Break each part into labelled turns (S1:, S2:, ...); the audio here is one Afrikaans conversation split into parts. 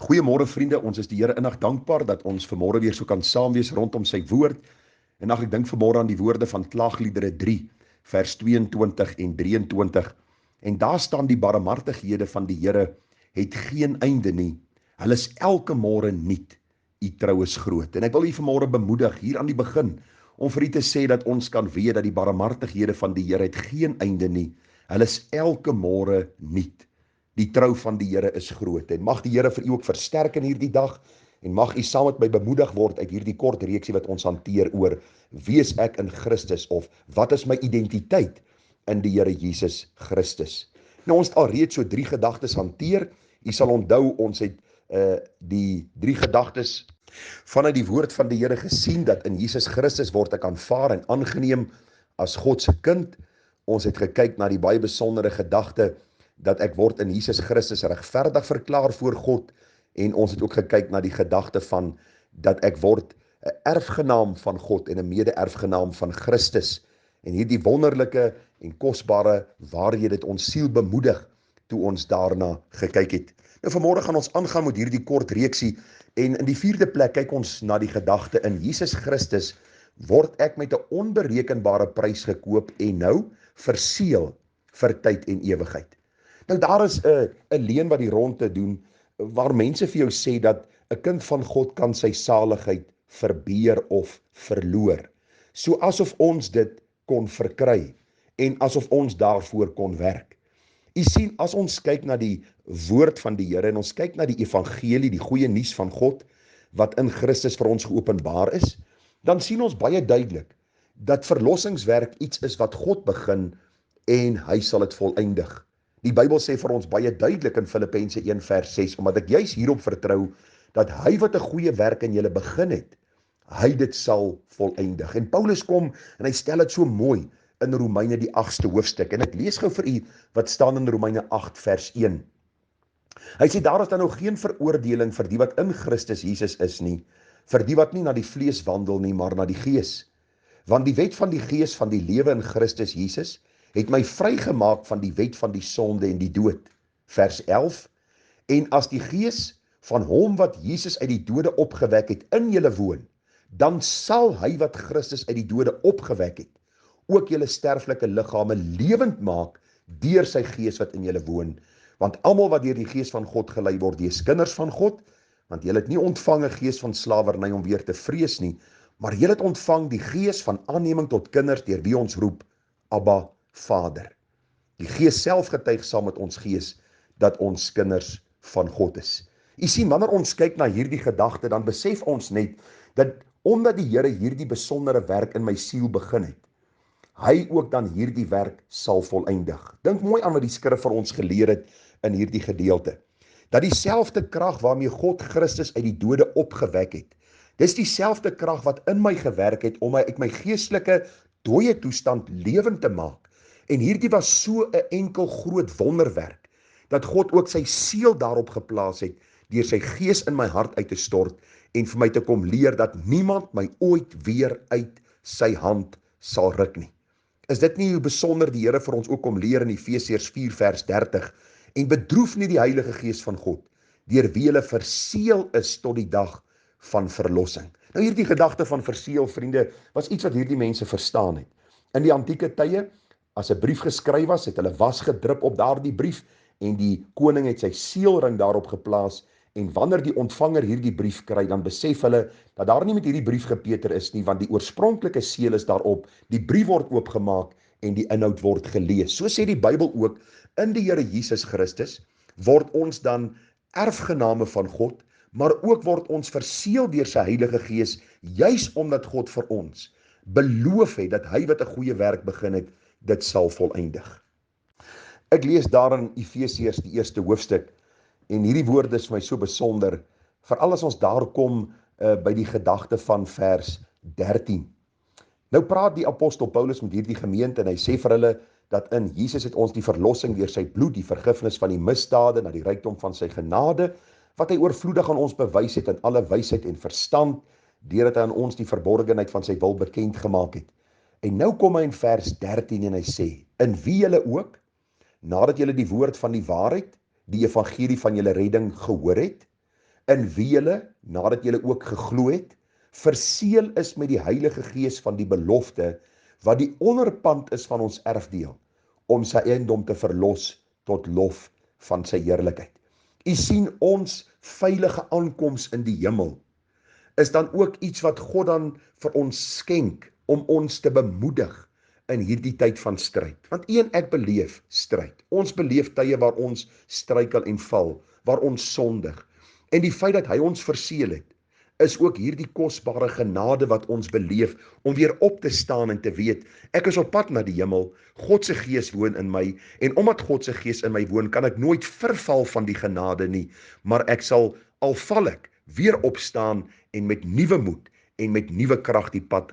S1: Goeiemôre vriende, ons is die Here innig dankbaar dat ons vanmôre weer so kan saam wees rondom sy woord. En ek dink vanmôre aan die woorde van Klagliedere 3 vers 22 en 23. En daar staan die barmhartighede van die Here het geen einde nie. Hulle is elke môre nuut. U trou is groot. En ek wil u vanmôre bemoedig hier aan die begin om vir u te sê dat ons kan weet dat die barmhartighede van die Here het geen einde nie. Hulle is elke môre nuut. Die trou van die Here is groot en mag die Here vir u ook versterk in hierdie dag en mag u saam met my bemoedig word uit hierdie kort reeksie wat ons hanteer oor wie is ek in Christus of wat is my identiteit in die Here Jesus Christus. Nou ons het al reeds so 3 gedagtes hanteer. U sal onthou ons het die 3 gedagtes vanuit die woord van die Here gesien dat in Jesus Christus word ek aanvaar en aangeneem as God se kind. Ons het gekyk na die baie besondere gedagte dat ek word in Jesus Christus regverdig verklaar voor God en ons het ook gekyk na die gedagte van dat ek word 'n erfgenaam van God en 'n mede-erfgenaam van Christus. En hierdie wonderlike en kosbare waarhede het ons siel bemoedig toe ons daarna gekyk het. Nou vanmôre gaan ons aangaan met hierdie kort reeksie en in die 4de plek kyk ons na die gedagte in Jesus Christus word ek met 'n onberekenbare prys gekoop en nou verseël vir tyd en ewigheid. Nou daar is 'n leuen wat die ronde doen waar mense vir jou sê dat 'n kind van God kan sy saligheid verbeer of verloor. So asof ons dit kon verkry en asof ons daarvoor kon werk. U sien, as ons kyk na die woord van die Here en ons kyk na die evangelie, die goeie nuus van God wat in Christus vir ons geopenbaar is, dan sien ons baie duidelik dat verlossingswerk iets is wat God begin en hy sal dit volëindig. Die Bybel sê vir ons baie duidelik in Filippense 1 vers 6, omdat ek juis hierop vertrou, dat hy wat 'n goeie werk in julle begin het, hy dit sal volëindig. En Paulus kom en hy stel dit so mooi in Romeine die 8ste hoofstuk. En ek lees gou vir u wat staan in Romeine 8 vers 1. Hy sê daar is dan nou geen veroordeling vir die wat in Christus Jesus is nie, vir die wat nie na die vlees wandel nie, maar na die gees. Want die wet van die gees van die lewe in Christus Jesus het my vrygemaak van die wet van die sonde en die dood. Vers 11, en as die gees van hom wat Jesus uit die dode opgewek het in julle woon, dan sal hy wat Christus uit die dode opgewek het, ook julle sterflike liggame lewend maak deur sy gees wat in julle woon. Want almal wat deur die gees van God gelei word, die is kinders van God, want julle het nie ontvang 'n gees van slawerny om weer te vrees nie, maar julle het ontvang die gees van aanneming tot kinders deur wie ons roep, Abba, Vader. Die Gees self getuig saam met ons gees dat ons kinders van God is. U sien, wanneer ons kyk na hierdie gedagte, dan besef ons net dat omdat die Here hierdie besondere werk in my siel begin het, hy ook dan hierdie werk sal volëindig. Dink mooi aan wat die skrif vir ons geleer het in hierdie gedeelte. Dat dieselfde krag waarmee God Christus uit die dode opgewek het, dis dieselfde krag wat in my gewerk het om my uit my geestelike dooie toestand lewend te maak. En hierdie was so 'n enkel groot wonderwerk, dat God ook sy siel daarop geplaas het, deur sy gees in my hart uit te stort, en vir my te kom leer dat niemand my ooit weer uit sy hand sal ruk nie. Is dit nie hoe besonder die Here vir ons ook kom leer in Efesiërs 4 vers 30, en bedroef nie die Heilige Gees van God, deur wie julle verseël is tot die dag van verlossing. Nou hierdie gedagte van verseël, vriende, was iets wat hierdie mense verstaan het. In die antieke tye, as 'n brief geskryf was, het hulle was gedrup op daardie brief en die koning het sy seelring daarop geplaas en wanneer die ontvanger hierdie brief kry, dan besef hulle dat daar nie met hierdie brief gepeter is nie, want die oorspronklike seël is daarop, die brief word oopgemaak en die inhoud word gelees. So sê die Bybel ook, in die Here Jesus Christus word ons dan erfgename van God, maar ook word ons verseël deur sy Heilige Gees, juis omdat God vir ons beloof het dat hy wat 'n goeie werk begin het, dit sal volëindig. Ek lees daar in Efesiërs die 1ste hoofstuk en hierdie woorde is vir my so besonder, veral as ons daar kom by die gedagte van vers 13. Nou praat die apostel Paulus met hierdie gemeente en hy sê vir hulle dat in Jesus het ons die verlossing deur sy bloed, die vergifnis van die misdade na die rykdom van sy genade, wat hy oorvloedig aan ons bewys het in alle wysheid en verstand, deurdat hy aan ons die verborgenheid van sy wil bekend gemaak het. En nou kom hy in vers 13 en hy sê, in wie julle ook, nadat julle die woord van die waarheid, die evangelie van julle redding gehoor het, in wie julle, nadat julle ook geglo het, verseël is met die Heilige Gees van die belofte, wat die onderpand is van ons erfdeel, om sy eiendom te verlos tot lof van sy heerlikheid. U sien, ons veilige aankoms in die hemel is dan ook iets wat God dan vir ons skenk om ons te bemoedig in hierdie tyd van stryd. Want u en ek beleef stryd. Ons beleef tye waar ons struikel en val, waar ons sondig. En die feit dat hy ons verseël het, is ook hierdie kosbare genade wat ons beleef, om weer op te staan en te weet, ek is op pad na die hemel, God se Gees woon in my, en omdat God se Gees in my woon, kan ek nooit verval van die genade nie, maar ek sal, al val ek, weer opstaan en met nuwe moed en met nuwe krag die pad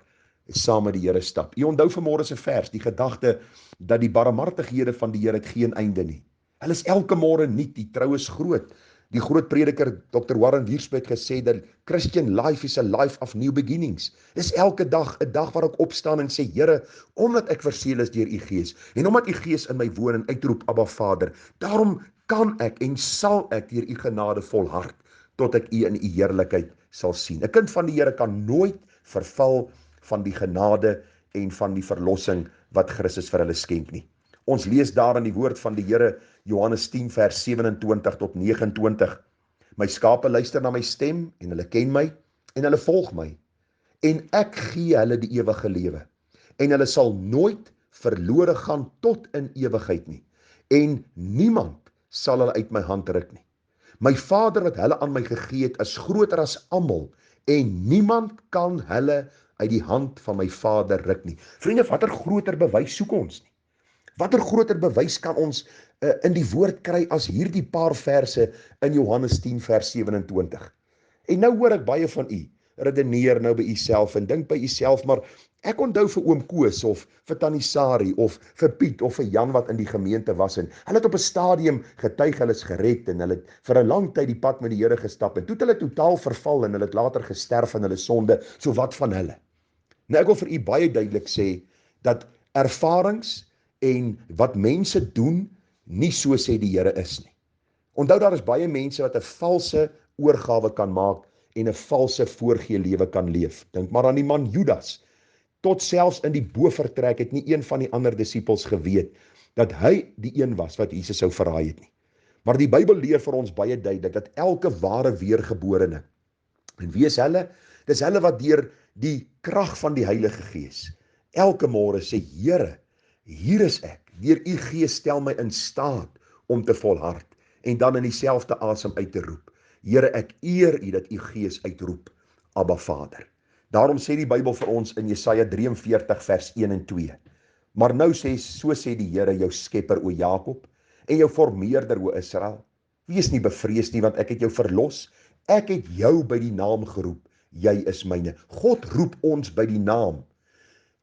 S1: saam met die Here stap. U onthou vanmôre se vers, die gedagte dat die barmhartighede van die Here het geen einde nie. Hulle is elke môre nuut, die trou is groot. Die groot prediker Dr. Warren Wiersbe het gesê dat Christian life is a life of new beginnings. Dis elke dag 'n dag waar ek opstaan en sê, Here, omdat ek verseël is deur u Gees en omdat u Gees in my woon en uitroep Abba Vader, daarom kan ek en sal ek deur u genade volhard tot ek u in u heerlikheid sal sien. 'n Kind van die Here kan nooit verval van die genade en van die verlossing wat Christus vir hulle skenk nie. Ons lees daar in die woord van die Here, Johannes 10 vers 27 tot 29. My skape luister na my stem en hulle ken my en hulle volg my. En ek gee hulle die ewige lewe. En hulle sal nooit verlore gaan tot in ewigheid nie. En niemand sal hulle uit my hand ruk nie. My Vader wat hulle aan my gegee het, is groter as almal en niemand kan hulle uit die hand van my Vader ruk nie. Vriende, watter groter bewys soek ons nie? Watter groter bewys kan ons in die woord kry as hierdie paar verse in Johannes 10 vers 27? En nou hoor ek baie van u, redeneer nou by u self en dink by u self, maar ek onthou vir oom Koos of vir Tannie Sari of vir Piet of vir Jan wat in die gemeente was en hulle het op 'n stadium getuig, hulle is gered en hulle het vir 'n lang tyd die pad met die Here gestap en toe het hulle totaal verval en hulle het later gesterf in hulle sonde, so wat van hulle? Nou ek wil vir u baie duidelik sê dat ervarings en wat mense doen nie so sê die Here is nie. Onthou, daar is baie mense wat 'n valse oorgawe kan maak en 'n valse voorgee lewe kan leef. Dink maar aan die man Judas. Tot selfs in die bofortrek het nie een van die ander disippels geweet dat hy die een was wat Jesus sou verraai het nie. Maar die Bybel leer vir ons baie duidelik dat elke ware weergeborene, en wie is hulle? Dis hulle wat deur die krag van die Heilige Gees elke môre sê, Here, hier is ek, deur u Gees stel my in staat om te volhard, en dan in dieselfde asem uit te roep, Here, ek eer u dat u Gees uitroep, Abba Vader. Daarom sê die Bybel vir ons in Jesaja 43 vers 1 en 2, maar nou sê, so sê die Here, jou skepper o Jakob, en jou vormeerder o Israel, wees nie bevrees nie, want ek het jou verlos, ek het jou by die naam geroep, jy is myne. God roep ons by die naam,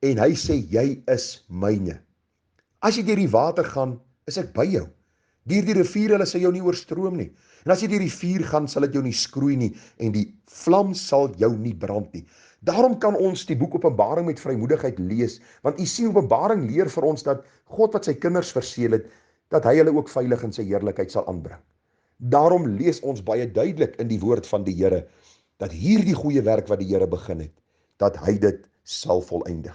S1: en hy sê, jy is myne. As jy deur die water gaan, is ek by jou. Deur die rivier, hulle sal jou nie oorstroom nie. En as jy deur die vuur gaan, sal dit jou nie skroei nie, en die vlam sal jou nie brand nie. Daarom kan ons die boek Openbaring met vrymoedigheid lees, want u sien, Openbaring leer vir ons dat God wat sy kinders verseël het, dat hy hulle ook veilig in sy heerlikheid sal aanbring. Daarom lees ons baie duidelik in die woord van die Here, dat hierdie goeie werk wat die Here begin het, dat hy dit sal voleindig.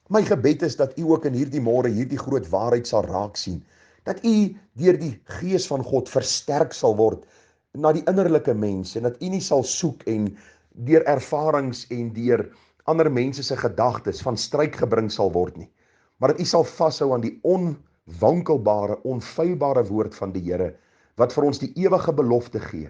S1: My gebed is dat u ook in hierdie môre hierdie groot waarheid sal raak sien, dat u deur die Gees van God versterk sal word na die innerlike mens, en dat u nie sal soek en deur ervarings en deur ander mense se gedagtes van struik gebring sal word nie, maar dat u sal vashou aan die onwankelbare, onfeilbare woord van die Here, wat vir ons die ewige belofte gee,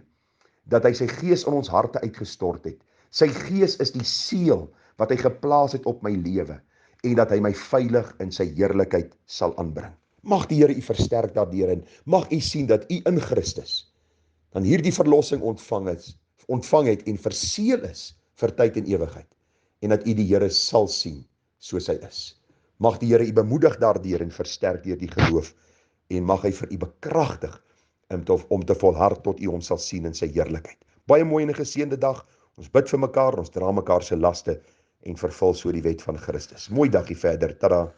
S1: dat hy sy Gees in ons harte uitgestort het. Sy Gees is die seël wat hy geplaas het op my lewe, en dat hy my veilig in sy heerlikheid sal aanbring. Mag die Here u versterk daardeur en mag u sien dat u in Christus dan hierdie verlossing ontvang het en verseël is vir tyd en ewigheid, en dat u die Here sal sien soos hy is. Mag die Here u bemoedig daardeur en versterk deur die geloof, en mag hy vir u bekragtig om te volhard tot u hom sal sien in sy heerlikheid. Baie mooi en 'n geseënde dag. Ons bid vir mekaar, ons dra mekaar se laste en vervul so die wet van Christus. Mooi dagie verder. Tada.